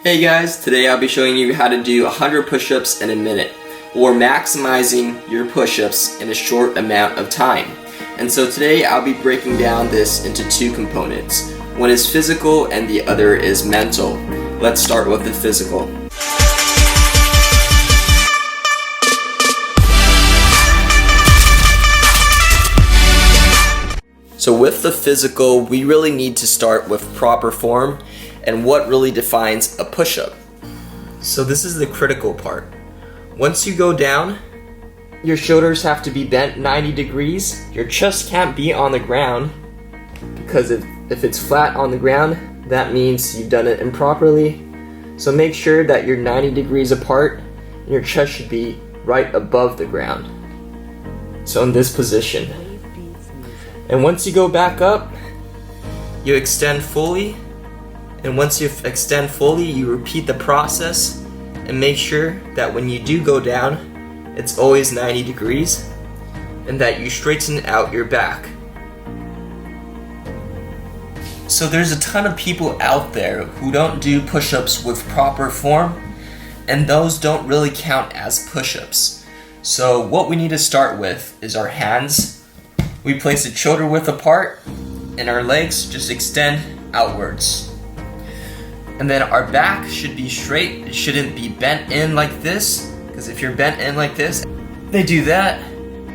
Hey guys, today I'll be showing you how to do 100 push-ups in a minute, or maximizing your push-ups in a short amount of time. And so today I'll be breaking down this into two components. One is physical and the other is mental. Let's start with the physical. So with the physical, we really need to start with proper form and what really defines a push-up. So this is the critical part. Once you go down, your shoulders have to be bent 90 degrees. Your chest can't be on the ground, because if it's flat on the ground, that means you've done it improperly. So make sure that you're 90 degrees apart and your chest should be right above the ground. So in this position. And once you go back up, you extend fully. And once you extend fully, you repeat the process and make sure that when you do go down, it's always 90 degrees and that you straighten out your back. So there's a ton of people out there who don't do push-ups with proper form, and those don't really count as push-ups. So what we need to start with is our hands. We place it shoulder width apart and our legs just extend outwards. And then our back should be straight. It shouldn't be bent in like this, because if you're bent in like this, they do that,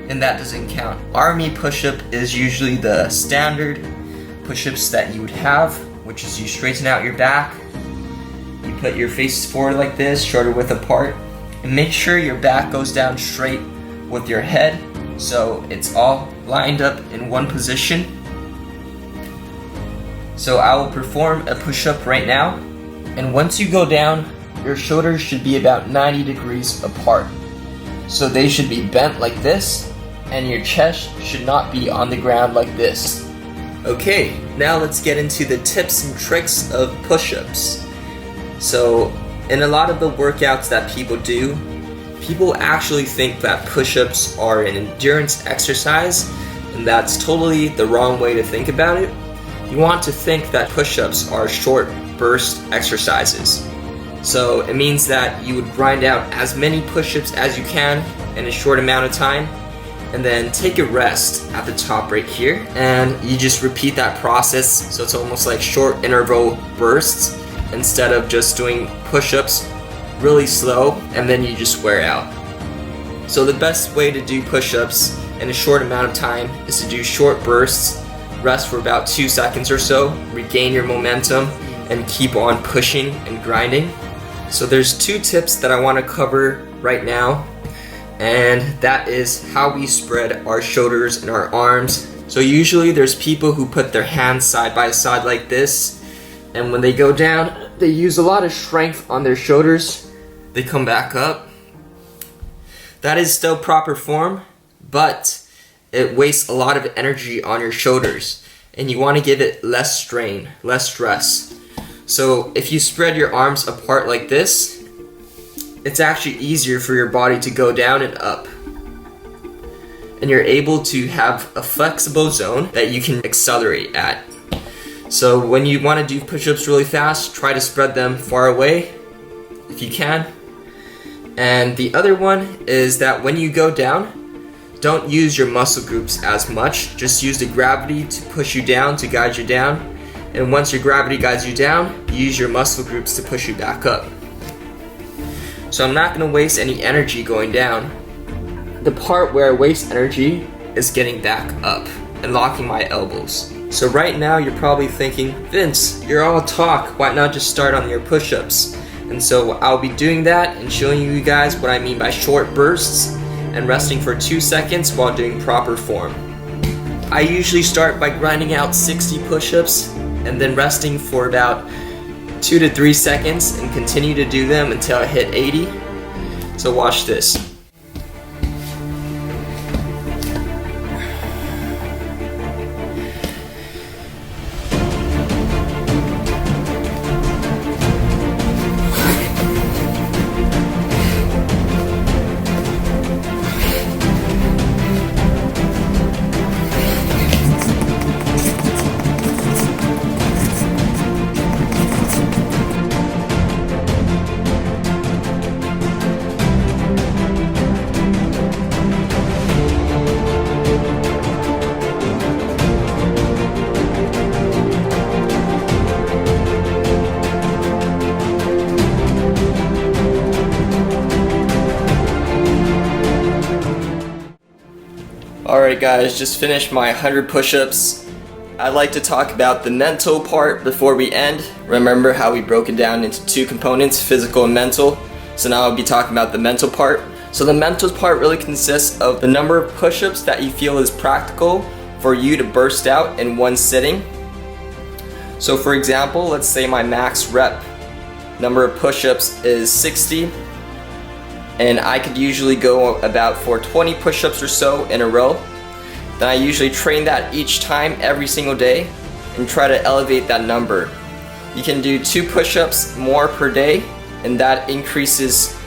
and that doesn't count. Army push-up is usually the standard push-ups that you would have, which is you straighten out your back, you put your face forward like this, shoulder width apart, and make sure your back goes down straight with your head, so it's all lined up in one position. So I will perform a push-up right now. And once you go down, your shoulders should be about 90 degrees apart. So they should be bent like this, and your chest should not be on the ground like this. Okay, now let's get into the tips and tricks of push-ups. So in a lot of the workouts that people do, people actually think that push-ups are an endurance exercise, and that's totally the wrong way to think about it. You want to think that push-ups are short burst exercises. So it means that you would grind out as many push-ups as you can in a short amount of time, and then take a rest at the top right here, and you just repeat that process, so it's almost like short interval bursts instead of just doing push-ups really slow and then you just wear out. So the best way to do push-ups in a short amount of time is to do short bursts, rest for about 2 seconds or so, regain your momentum, and keep on pushing and grinding. So there's two tips that I want to cover right now, and that is how we spread our shoulders and our arms. So usually there's people who put their hands side by side like this, and when they go down, they use a lot of strength on their shoulders. They come back up. That is still proper form, but it wastes a lot of energy on your shoulders, and you want to give it less strain, less stress. So if you spread your arms apart like this, it's actually easier for your body to go down and up. And you're able to have a flexible zone that you can accelerate at. So when you want to do push-ups really fast, try to spread them far away if you can. And the other one is that when you go down, don't use your muscle groups as much. Just use the gravity to push you down, to guide you down. And once your gravity guides you down, use your muscle groups to push you back up. So I'm not going to waste any energy going down. The part where I waste energy is getting back up and locking my elbows. So right now you're probably thinking, Vince, you're all talk, why not just start on your push-ups? And so I'll be doing that and showing you guys what I mean by short bursts and resting for 2 seconds while doing proper form. I usually start by grinding out 60 push-ups and then resting for about 2 to 3 seconds and continue to do them until I hit 80. So watch this. Alright guys, just finished my 100 push-ups. I'd like to talk about the mental part before we end. Remember how we broke it down into two components, physical and mental. So now I'll be talking about the mental part. So the mental part really consists of the number of push-ups that you feel is practical for you to burst out in one sitting. So for example, let's say my max rep number of push-ups is 60, and I could usually go about for 20 push-ups or so in a row. Then I usually train that each time every single day and try to elevate that number. You can do 2 push-ups more per day, and that increases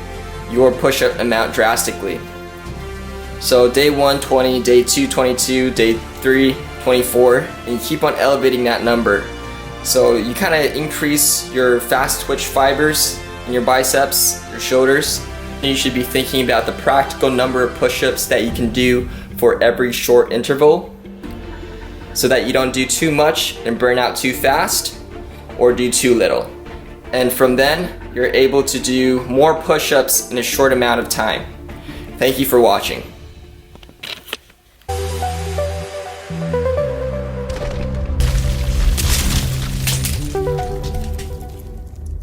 your push-up amount drastically. So day 1, 20, day 2, 22, day 3, 24, and you keep on elevating that number. So you kind of increase your fast twitch fibers in your biceps, your shoulders, and you should be thinking about the practical number of push-ups that you can do for every short interval, so that you don't do too much and burn out too fast or do too little. And from then, you're able to do more push-ups in a short amount of time. Thank you for watching.